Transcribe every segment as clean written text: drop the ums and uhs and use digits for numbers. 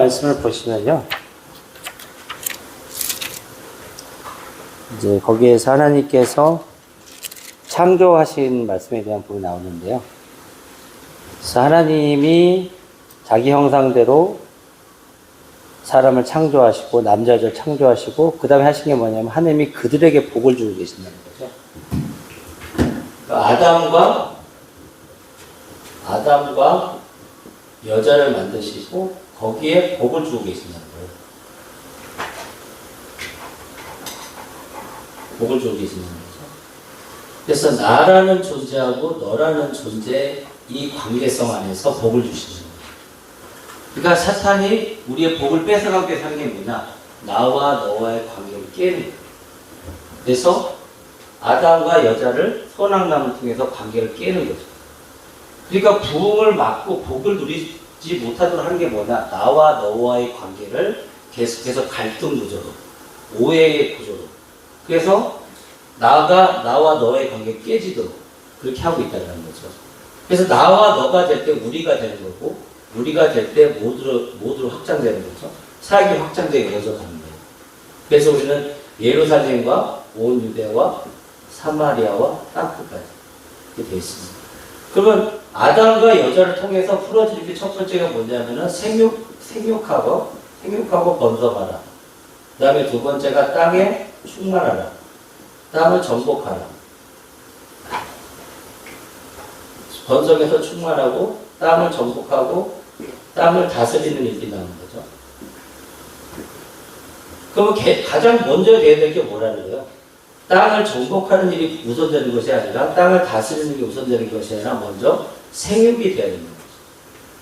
말씀을 보시면요. 이제 거기에서 하나님께서 창조하신 말씀에 대한 부분이 나오는데요. 그래서 하나님이 자기 형상대로 사람을 창조하시고 남자 여자를 창조하시고 그 다음에 하신 게 뭐냐면 하나님이 그들에게 복을 주고 계신다는 거죠. 그러니까 아담과 여자를 만드시고 거기에 복을 주고 계신다는 거예요. 복을 주고 계신다는 거죠. 그래서 나라는 존재하고 너라는 존재 이 관계성 안에서 복을 주시는 거예요. 그러니까 사탄이 우리의 복을 뺏어가기 위해서 하는 게 뭐냐? 나와 너와의 관계를 깨는 거예요. 그래서 아담과 여자를 선악나무를 통해서 관계를 깨는 거죠. 그러니까 부흥을 막고 복을 누리지 못하도록 하는 게 뭐냐? 나와 너와의 관계를 계속해서 갈등 구조로, 오해의 구조로. 그래서 나와 너의 관계가 깨지도록 그렇게 하고 있다는 거죠. 그래서 나와 너가 될 때 우리가 되는 거고, 우리가 될 때 모두로 확장되는 거죠. 사역이 확장되게 이어져 가는 거예요. 그래서 우리는 예루살렘과 온 유대와 사마리아와 땅끝까지 이렇게 되어 있습니다. 그러면 아담과 여자를 통해서 풀어지는 게 첫 번째가 뭐냐면은 생육하고 번성하라. 그 다음에 두 번째가 땅에 충만하라. 땅을 정복하라. 번성해서 충만하고 땅을 정복하고 땅을 다스리는 일이 나오는 거죠. 그러면 가장 먼저 돼야 될 게 뭐라는 거예요? 땅을 정복하는 일이 우선되는 것이 아니라 땅을 다스리는 게 우선되는 것이 아니라 먼저 생육이 되어야 되는 거죠.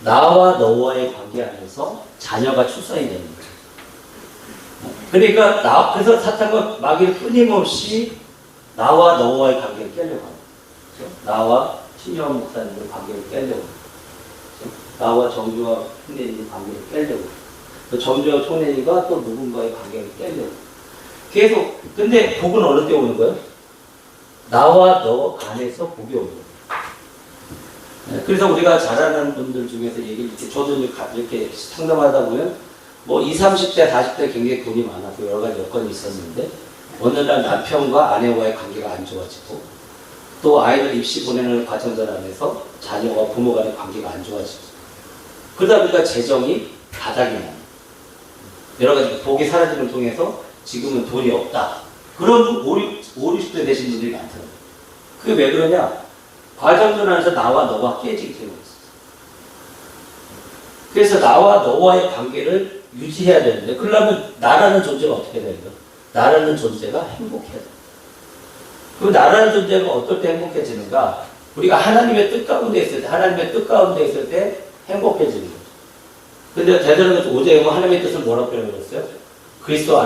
나와 너와의 관계 안에서 자녀가 출산이 되는 거죠. 그러니까 그래서 사탄과 마귀는 끊임없이 나와 너와의 관계를 깨려고 합니다. 그렇죠? 나와 신영 목사님의 관계를 깨려고 합니다. 그렇죠? 나와 정주와 총회님의 관계를 깨려고 합니다. 또 정주와 총회님과 또 누군가의 관계를 깨려고 합니다. 계속. 근데 복은 어느 때 오는 거예요? 나와 너 안에서 복이 오는 거예요. 네, 그래서 우리가 잘 아는 분들 중에서 얘기를 저도 이렇게 상담하다 보면 뭐 20, 30대, 40대 굉장히 돈이 많아서 여러 가지 여건이 있었는데 어느 날 남편과 아내와의 관계가 안 좋아지고 또 아이들 입시 보내는 과정들 안에서 자녀와 부모 간의 관계가 안 좋아지고 그러다 보니까 재정이 바닥이 나요. 여러 가지 복이 사라짐을 통해서 지금은 돈이 없다. 그런 5, 60대 되신 분들이 많더라고요. 그게 왜 그러냐? 과정들 안에서 나와 너가 깨지기 때문에 있어요. 그래서 나와 너와의 관계를 유지해야 되는데 그러려면 나라는 존재가 어떻게 되는 거예요? 나라는 존재가 행복해야 돼요. 그 나라는 존재가 어떨 때 행복해지는가? 우리가 하나님의 뜻 가운데 있을 때 행복해지는 거죠. 근데 대단한 것도 5장에 하나님의 뜻을 뭐라고 표현했어요? 그리스도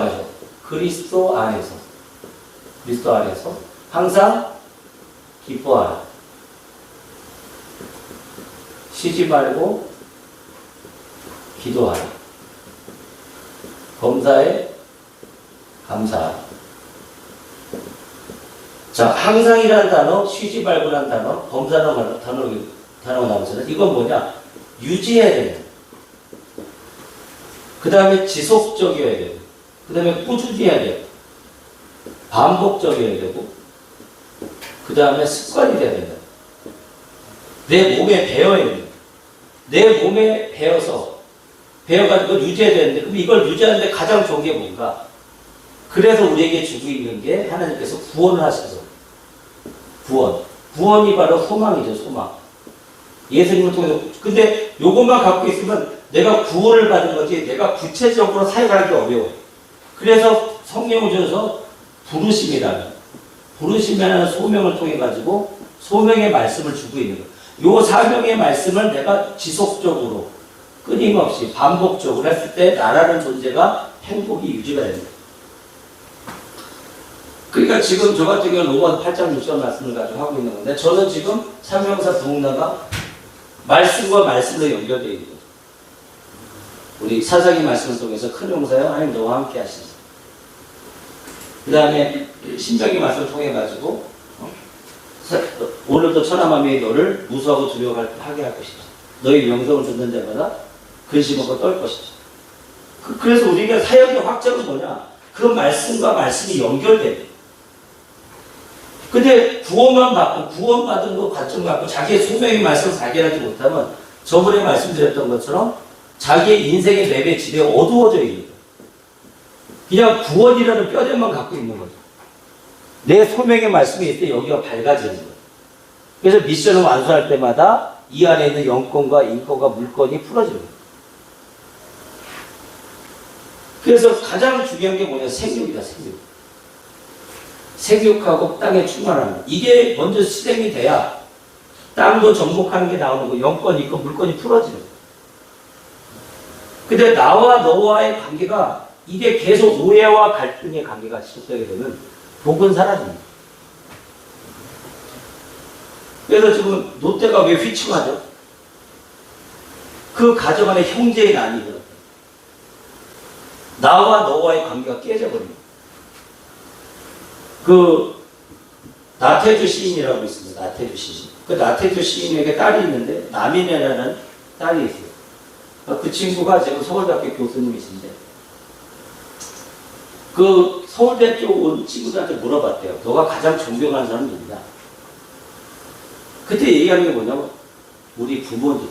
안에서 항상 기뻐하라. 쉬지 말고 기도하라. 범사에 감사하라. 자, 항상이라는 단어, 쉬지 말고라는 단어, 범사라는 단어가 나오잖아요. 이건 뭐냐? 유지해야 돼요. 그 다음에 지속적이어야 돼요. 그 다음에 꾸준히 해야 돼요. 반복적이어야 되고 그 다음에 습관이 돼야 된다. 내 몸에 배어야 돼요. 내 몸에 배어가지고 유지해야 되는데 그럼 이걸 유지하는데 가장 좋은 게 뭔가? 그래서 우리에게 주고 있는 게 하나님께서 구원을 하셔서 구원이 바로 소망이죠. 소망. 예수님을 통해서. 근데 요것만 갖고 있으면 내가 구원을 받은 거지 내가 구체적으로 사용하기 어려워요. 그래서 성령을 주셔서 부르심이라는 소명을 통해 가지고 소명의 말씀을 주고 있는 거예요. 요 사명의 말씀을 내가 지속적으로 끊임없이 반복적으로 했을 때 나라는 존재가 행복이 유지가 됩니다. 그러니까 지금 저 같은 경우는 로마 8장 6절 말씀을 가지고 하고 있는 건데 저는 지금 삼명사 부흥나가 말씀과 말씀으로 연결되어 있는 거죠. 우리 사사기 말씀을 통해서 큰 용사여 하나님 너와 함께 하시죠. 그 다음에 신명기 말씀을 통해 가지고 오늘도 천하만민이 너를 무수하고 두려워하게 할 것이다. 너희 명성을 듣는 자마다 근심하고 떨 것이다. 그래서 우리가 사역의 확정은 뭐냐? 그 말씀과 말씀이 연결돼요. 근데 구원만 받고 구원받은 거 관점 갖고 자기의 소명의 말씀을 발견하지 못하면 저번에 말씀드렸던 것처럼 자기의 인생의 맵의 지대에 어두워져 있는 거예요. 그냥 구원이라는 뼈대만 갖고 있는 거죠. 내 소명의 말씀이 있을 때 여기가 밝아지는 거예요. 그래서 미션을 완수할 때마다 이 안에 있는 영권과 인권과 물건이 풀어지는 거예요. 그래서 가장 중요한 게 뭐냐? 생육이다, 생육. 생육하고 땅에 충만하는 거. 이게 먼저 실행이 돼야 땅도 정복하는 게 나오는 거, 영권, 인권, 물건이 풀어지는 거. 근데 나와 너와의 관계가 이게 계속 오해와 갈등의 관계가 지속되게 되면 복은 사라집니다. 그래서 지금 롯데가 왜 휘청하죠? 그 가정 안에 형제의 난이 일어났다. 나와 너와의 관계가 깨져버립니다. 그 나태주 시인이라고 있습니다. 나태주 시인. 그 나태주 시인에게 딸이 있는데 남인애라는 딸이 있어요. 그 친구가 지금 서울대학교 교수님이신데 그 서울대 쪽 온 친구들한테 물어봤대요. 너가 가장 존경하는 사람이 누구냐? 그때 얘기하는 게 뭐냐면 우리 부모님.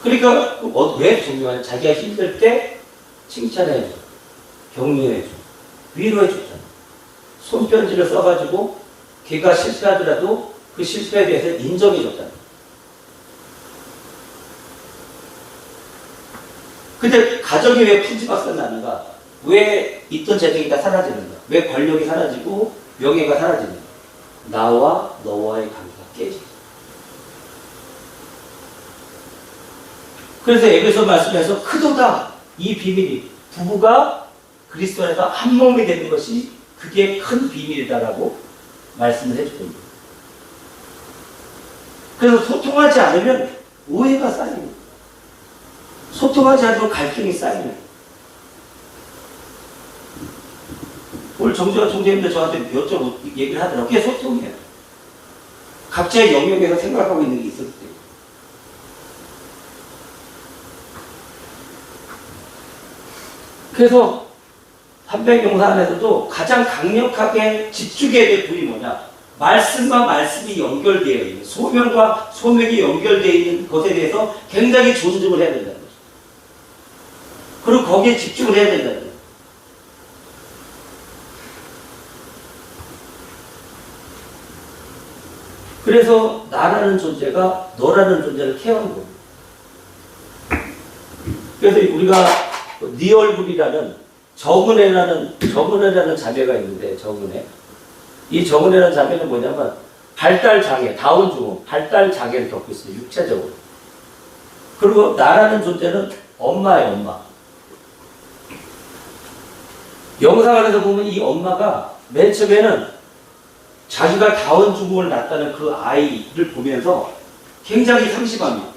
그러니까 왜 존경하냐? 자기가 힘들 때 칭찬해줘, 격려해줘, 위로해줬잖아. 손편지를 써가지고 걔가 실패하더라도 그 실패에 대해서 인정해줬잖아. 근데 가정이 왜 푼지박스가 나는가? 왜 있던 재능이 다 사라지는가? 왜 권력이 사라지고 명예가 사라지는가? 나와 너와의 관계가 깨지죠. 그래서 에베소 말씀에서 크도다 이 비밀이 부부가 그리스도 안에서 한 몸이 되는 것이 그게 큰 비밀이다라고 말씀을 해주거든요. 그래서 소통하지 않으면 오해가 쌓이고 소통하지 않으면 갈등이 쌓이는. 오늘 정주환 총재님도 저한테 얘기를 하더라고요. 그게 소통이에요. 각자의 영역에서 생각하고 있는 게 있을 때. 그래서 한백용사 안에서도 가장 강력하게 집중해야 될 부분이 뭐냐? 말씀과 말씀이 연결되어 있는, 소명과 소명이 연결되어 있는 것에 대해서 굉장히 존중을 해야 된다는 거죠. 그리고 거기에 집중을 해야 된다는 거죠. 그래서 나라는 존재가 너라는 존재를 케어하는 겁니다. 그래서 우리가 네 얼굴이라는 정은혜라는 자매가 있는데, 이 정은혜라는 자매는 뭐냐면 발달 장애, 다운 증후, 발달 장애를 겪고 있어요. 육체적으로. 그리고 나라는 존재는 엄마예요, 엄마. 영상 안에서 보면 이 엄마가 맨 처음에는 자기가 다운 증후를 낳았다는 그 아이를 보면서 굉장히 상심합니다.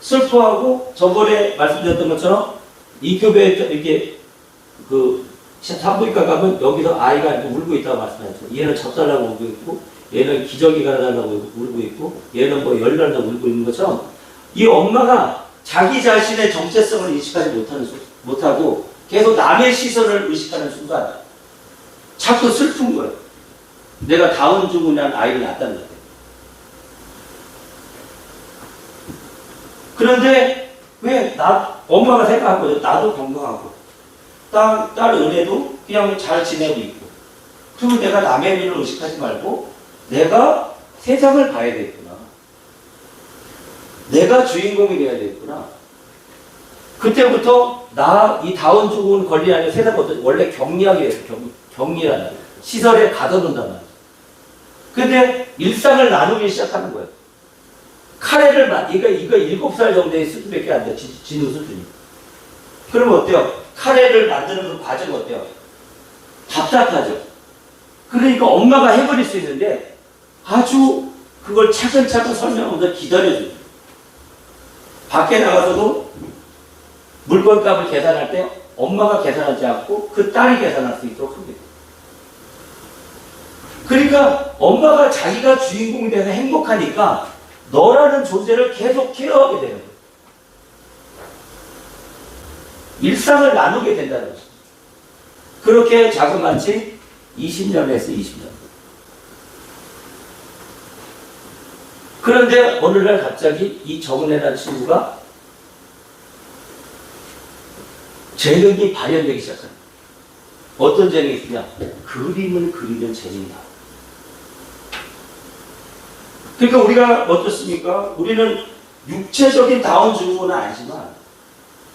슬퍼하고 저번에 말씀드렸던 것처럼 이 교배에 이렇게 그 산부인과 가면 여기서 아이가 이렇게 울고 있다고 말씀하셨죠. 얘는 젖달라고 울고 있고, 얘는 기저귀 갈아달라고 울고 있고, 얘는 뭐 열 난다고 울고 있는 것처럼 이 엄마가 자기 자신의 정체성을 인식하지 못하고 계속 남의 시선을 의식하는 순간 자꾸 슬픈 거예요. 내가 다운 증후난 아이를 낳았다는 거예요. 그런데 왜 엄마가 생각하거든. 나도 건강하고 딸 은혜도 그냥 잘 지내고 있고, 그리고 내가 남의 일을 의식하지 말고 내가 세상을 봐야 되겠구나. 내가 주인공이 돼야 되겠구나. 그때부터 이 다운 증후군 권리하는 세상부터 원래 격리하게 됐어요. 격리라는 시설에 가둬놓는단 말이에요. 근데 일상을 나누기 시작하는 거예요. 카레를 이거 7살 정도의 수준밖에 안 돼. 진우 수준이. 그러면 어때요? 카레를 만드는 그 과정이 어때요? 답답하죠. 그러니까 엄마가 해버릴 수 있는데 아주 그걸 차근차근 설명하면서 기다려줘요. 밖에 나가서도 물건값을 계산할 때 엄마가 계산하지 않고 그 딸이 계산할 수 있도록 합니다. 그러니까 엄마가 자기가 주인공이 돼서 행복하니까 너라는 존재를 계속 케어하게 되는 거예요. 일상을 나누게 된다는 거죠. 그렇게 자그마치 20년에서 20년. 그런데 어느 날 갑자기 이 정은혜라는 친구가 재능이 발현되기 시작합니다. 어떤 재능이 있느냐? 그림을 그리는 재능이다. 그러니까 우리가 어떻습니까? 우리는 육체적인 다운 증후군은 아니지만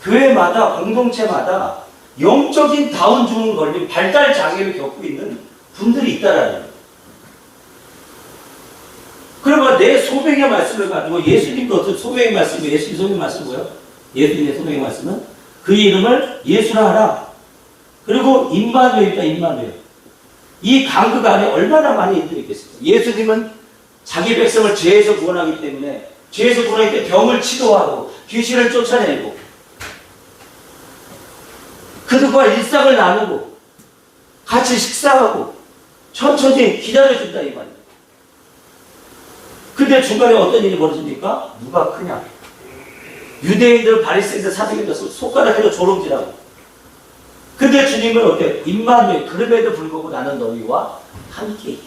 교회마다 공동체마다 영적인 다운 증후군 걸린 발달 장애를 겪고 있는 분들이 있다라는 거예요. 그러면 내 소명의 말씀을 가지고 예수님도 어떤 소명의 말씀이 예수님 소명의 말씀은 뭐예요? 예수님의 소명의 말씀은 그 이름을 예수라 하라. 그리고 임마누엘이다. 임마누엘. 이 간극 안에 얼마나 많은 일들이 있겠습니까? 예수님은 자기 백성을 죄에서 구원하기 때문에 죄에서 구원하기 때문에 병을 치료하고 귀신을 쫓아내고 그들과 일상을 나누고 같이 식사하고 천천히 기다려준다 이 말이에요. 근데 중간에 어떤 일이 벌어집니까? 누가 크냐? 유대인들 바리새인들 사두개인들 손가락으로 조롱질하고. 근데 주님은 어때요? 임마누엘 그럼에도 불구하고 나는 너희와 함께 있다.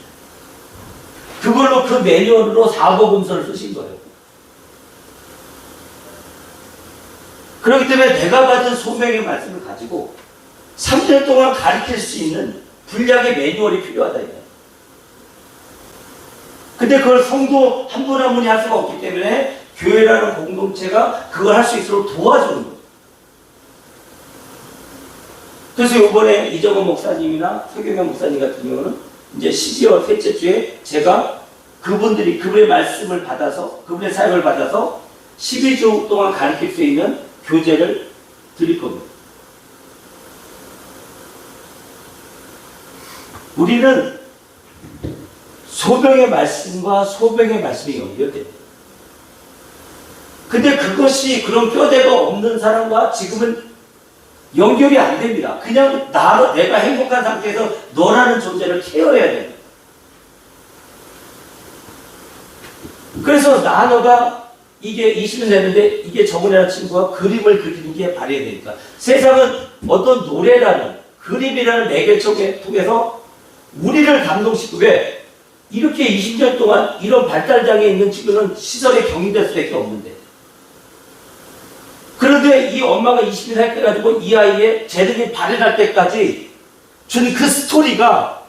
그걸로 그 매뉴얼로 사복음서를 쓰신 거예요. 그렇기 때문에 내가 받은 소명의 말씀을 가지고 3년 동안 가르칠 수 있는 분량의 매뉴얼이 필요하다 이거예요. 근데 그걸 성도 한 분 한 분이 할 수가 없기 때문에 교회라는 공동체가 그걸 할 수 있도록 도와주는 거예요. 그래서 이번에 이정원 목사님이나 서경영 목사님 같은 경우는 이제 12월 셋째 주에 제가 그분들이 그분의 말씀을 받아서 그분의 사역을 받아서 12주 동안 가르칠 수 있는 교재를 드릴 겁니다. 우리는 소명의 말씀과 소명의 말씀이 연결돼요. 근데 그것이 그런 뼈대가 없는 사람과 지금은 연결이 안 됩니다. 그냥 내가 행복한 상태에서 너라는 존재를 케어해야 돼요. 그래서 너가 이게 20년 됐는데 이게 정은혜라는 친구가 그림을 그리는 게 발휘해야 되니까 세상은 어떤 노래라는 그림이라는 매개척에 통해서 우리를 감동시키고 왜? 이렇게 20년 동안 이런 발달장애 있는 친구는 시설에 격리될 수밖에 없는데 그런데 이 엄마가 20년 할 때 가지고 이 아이의 재능이 발현할 때까지 준 그 스토리가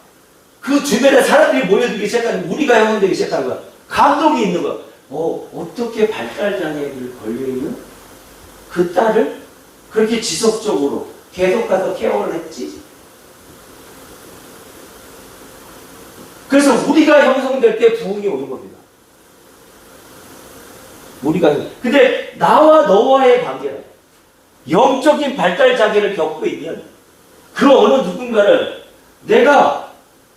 그 주변에 사람들이 모여들기 시작하는 우리가 형성되기 시작하는 거야. 감동이 있는 거야. 어떻게 발달장애를 걸려있는 그 딸을 그렇게 지속적으로 계속 가서 케어를 했지? 그래서 우리가 형성될 때 부흥이 오는 겁니다. 근데 나와 너와의 관계는 영적인 발달 장애를 겪고 있는 그 어느 누군가를 내가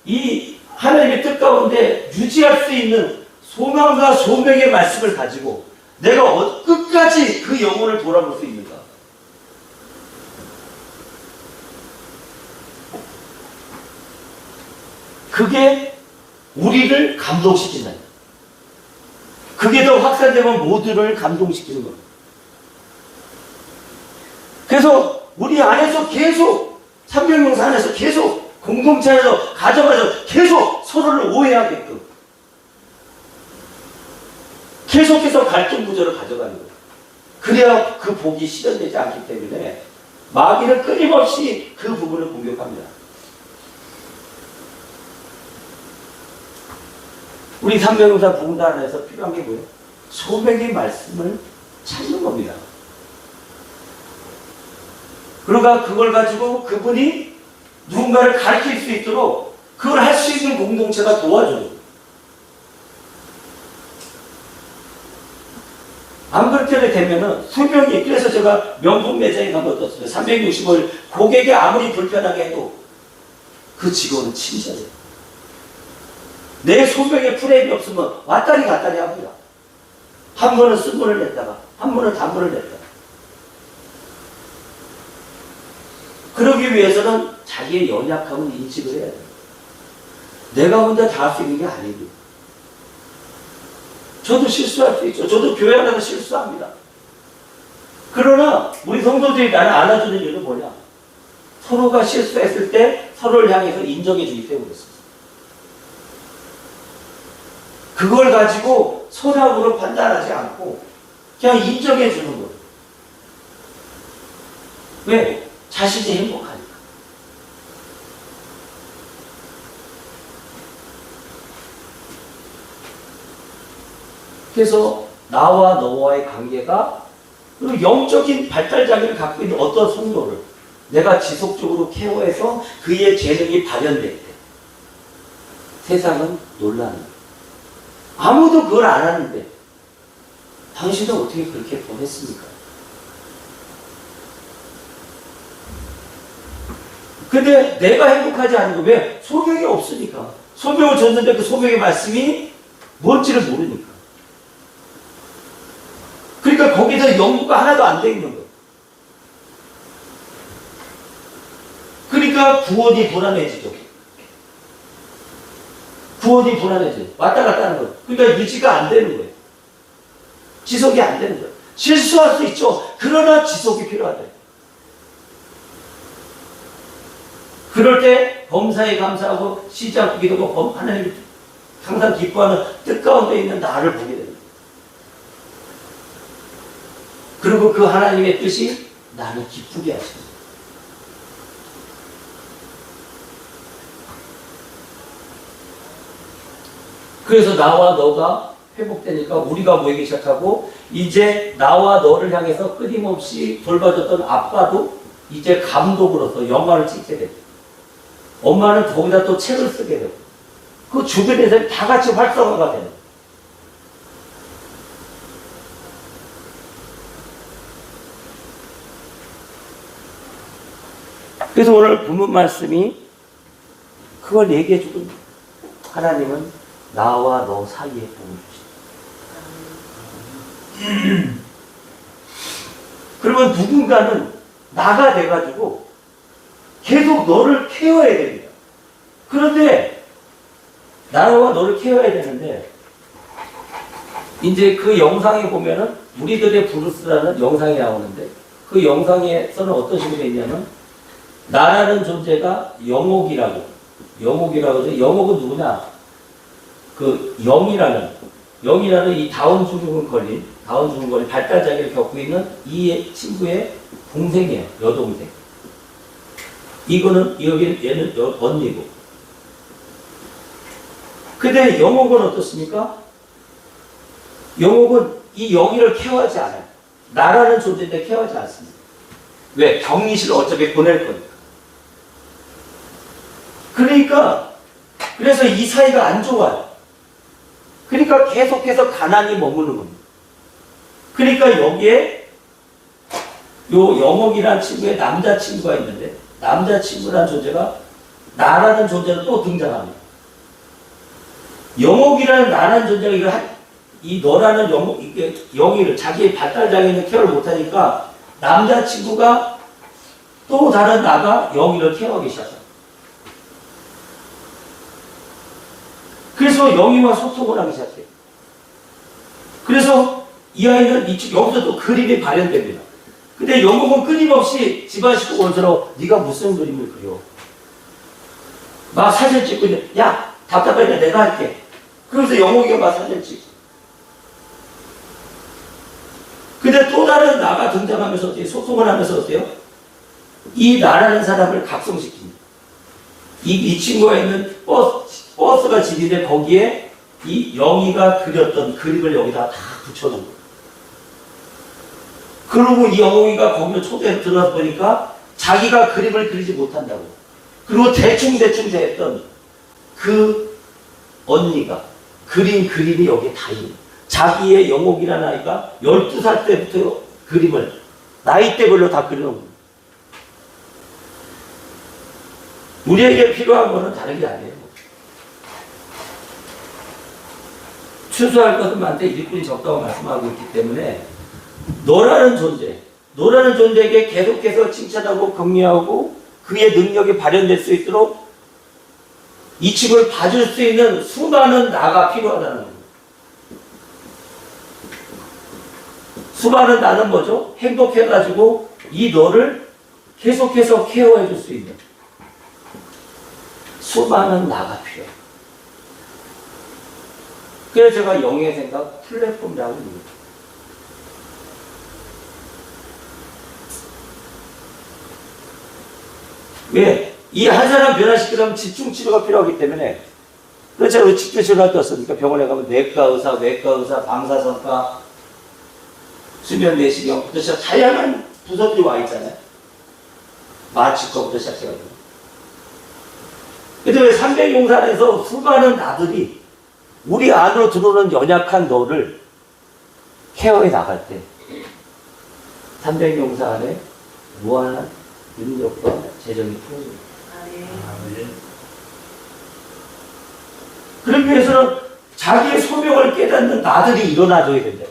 이 하나님의 뜻 가운데 유지할 수 있는 소망과 소명의 말씀을 가지고 내가 끝까지 그 영혼을 돌아볼 수 있는가? 그게 우리를 감동시킨다. 그게 더 확산되면 모두를 감동시키는 겁니다. 그래서 우리 안에서 계속 삼명용사 안에서 계속 공동체 안에서 가정 안에서 계속 서로를 오해하게끔 계속해서 갈등 구조를 가져가는 거예요. 그래야 그 복이 실현되지 않기 때문에 마귀는 끊임없이 그 부분을 공격합니다. 우리 삼명용사 부흥단 안에서 필요한 게 뭐예요? 소명의 말씀을 찾는 겁니다. 그러니까 그걸 가지고 그분이 누군가를 가르칠 수 있도록 그걸 할 수 있는 공동체가 도와줘요. 안 그렇게 되면은 수명이 그래서 제가 명품 매장에 가면 어떻습니까? 365일 고객이 아무리 불편하게 해도 그 직원은 친절해요. 내 소명에 프레임이 없으면 왔다리 갔다리 합니다. 한 번은 쓴물을 냈다가 한 번은 단물을 냈다가 그러기 위해서는 자기의 연약함을 인식을 해야 돼요. 내가 혼자 다 할 수 있는 게 아니고 저도 실수할 수 있죠. 저도 교회 안에서 실수합니다. 그러나 우리 성도들이 나를 안아주는 이유는 뭐냐? 서로가 실수했을 때 서로를 향해서 인정해 주기 때문이었습니다. 그걸 가지고 선악으로 판단하지 않고 그냥 인정해 주는 거예요. 왜? 자신이 행복하니까. 그래서 나와 너와의 관계가 그리고 영적인 발달장애를 갖고 있는 어떤 성도를 내가 지속적으로 케어해서 그의 재능이 발현될 때 세상은 놀라는 거예요. 아무도 그걸 안 하는데 당신은 어떻게 그렇게 보냈습니까? 근데 내가 행복하지 않은 거 왜? 소명이 없으니까. 소명을 줬는데 그 소명의 말씀이 뭔지를 모르니까. 그러니까 거기서 연구가 하나도 안 돼 있는 거예요. 그러니까 구원이 불안해지죠. 구원이 불안해져요. 왔다 갔다 하는 거예요. 그러니까 유지가 안 되는 거예요. 지속이 안 되는 거예요. 실수할 수 있죠. 그러나 지속이 필요하다. 그럴 때 범사에 감사하고 쉬지 않고 기도하고 하나님이 항상 기뻐하는 뜻 가운데 있는 나를 보게 됩니다. 그리고 그 하나님의 뜻이 나를 기쁘게 하십니다. 그래서 나와 너가 회복되니까 우리가 모이기 시작하고 이제 나와 너를 향해서 끊임없이 돌봐줬던 아빠도 이제 감독으로서 영화를 찍게 됩니다. 엄마는 거기다 또 책을 쓰게 되고 그 주변의 사람이 다 같이 활성화가 되는 거예요. 그래서 오늘 본문 말씀이 그걸 얘기해 주고 하나님은 나와 너 사이에 복을 주신다. 그러면 누군가는 나가 돼가지고 계속 너를 케어해야 됩니다. 그런데 나와 너를 케어해야 되는데 이제 그 영상에 보면은 우리들의 브루스라는 영상이 나오는데 그 영상에서는 어떤 식으로 있냐면 나라는 존재가 영옥이라고 해서 영옥은 누구냐? 그 영이라는 이 다운 증후군 걸린 발달장애를 겪고 있는 이 친구의 동생이에요. 여동생. 얘는 언니고. 근데 영옥은 어떻습니까? 영옥은 이 영이를 케어하지 않아요. 나라는 존재인데 케어하지 않습니다. 왜? 격리실 어차피 보낼 거니까. 그러니까 그래서 이 사이가 안 좋아요. 그러니까 계속해서 가난이 머무는 겁니다. 그러니까 여기에 요 영옥이라는 친구의 남자친구가 있는데 남자친구라는 존재가 나라는 존재로 또 등장합니다. 영옥이라는 나라는 존재가 이 너라는 영이를 자기의 발달장애는 케어를 못하니까 남자친구가 또 다른 나가 영이를 케어하기 시작합니다. 그래서 영이와 소통을 하기 시작해요. 그래서 이 아이는 여기서 또 그림이 발현됩니다. 근데 영옥은 끊임없이 집안 식구 원수로 네가 무슨 그림을 그려? 막 사진 찍고 있는데 야 답답하니까 내가 할게. 그래서 영옥이가 막 사진 찍고. 근데 또 다른 나가 등장하면서 어때요? 소통을 하면서 어때요? 이 나라는 사람을 각성시킵니다. 이 친구가 있는 버스가 집인데 거기에 이 영희가 그렸던 그림을 여기다 다 붙여놓은 거예요. 그리고 이 영희가 거기에 초대해서 들어가서 보니까 자기가 그림을 그리지 못한다고. 그리고 대충 했던 그 언니가 그린 그림이 여기에 다 있는 거예요. 자기의 영옥이라는 아이가 12살 때부터 그림을 나이대별로 다 그려놓은 거예요. 우리에게 필요한 거는 다른 게 아니에요. 추수할 것은 많되 일꾼이 적다고 말씀하고 있기 때문에 너라는 존재에게 계속해서 칭찬하고 격려하고 그의 능력이 발현될 수 있도록 이 친구를 봐줄 수 있는 수많은 나가 필요하다는 겁니다. 수많은 나는 뭐죠? 행복해가지고 이 너를 계속해서 케어해 줄 수 있는 수많은 나가 필요해요. 그래서 제가 영의 생각 플랫폼이라고 합니다. 왜? 이 한 사람 변화시키려면 집중 치료가 필요하기 때문에. 그래서 제가 집중 치료할 때 어떻습니까? 병원에 가면 내과 의사, 외과 의사, 방사선과, 수면 내시경부터 시작 다양한 부서들이 와 있잖아요. 마취과부터 시작해가지고. 근데 왜 300용산에서 수많은 나들이 우리 안으로 들어오는 연약한 너를 케어해 나갈 때 300용산 안에 무한한 능력과 재정이 풀어집니다. 그러기 위해서는 자기의 소명을 깨닫는 나들이 일어나줘야 된다.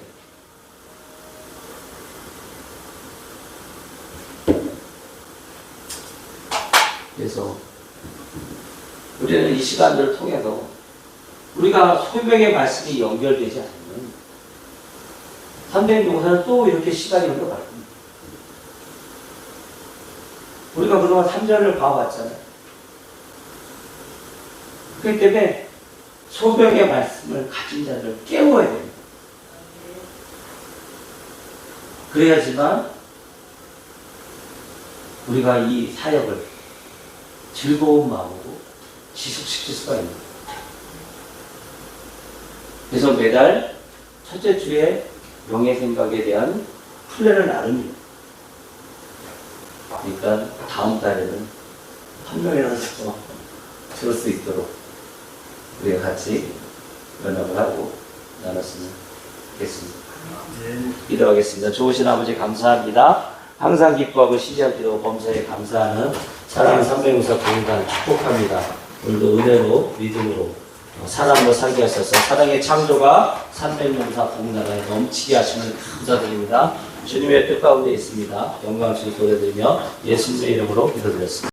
그래서 우리는 이 시간들을 통해서 우리가 소명의 말씀이 연결되지 않으면 300용사는 또 이렇게 시간이 흘러갈 겁니다. 우리가 그동안 3년을 봐왔잖아요. 그렇기 때문에 소명의 말씀을 가진 자를 깨워야 됩니다. 그래야지만 우리가 이 사역을 즐거운 마음으로 지속시킬 수가 있습니다. 그래서 매달 첫째 주에 명예 생각에 대한 플랜을 나눕니다. 그러니까 다음 달에는 한 명이라도 들을 수 있도록 우리가 같이 연락을 하고 나눴으면 좋겠습니다. 기도하겠습니다. 좋으신 아버지 감사합니다. 항상 기뻐하고 시리한 기도 범사에 감사하는 사랑하는 삼백용사 공간 축복합니다. 오늘도 은혜로 믿음으로 사랑으로 살게 하셔서 사랑의 창조가 삼백용사 공단에 넘치게 하시면 감사드립니다. 주님의 뜻 가운데 있습니다. 영광을 주님 돌려드리며 예수님의 이름으로 기도드렸습니다.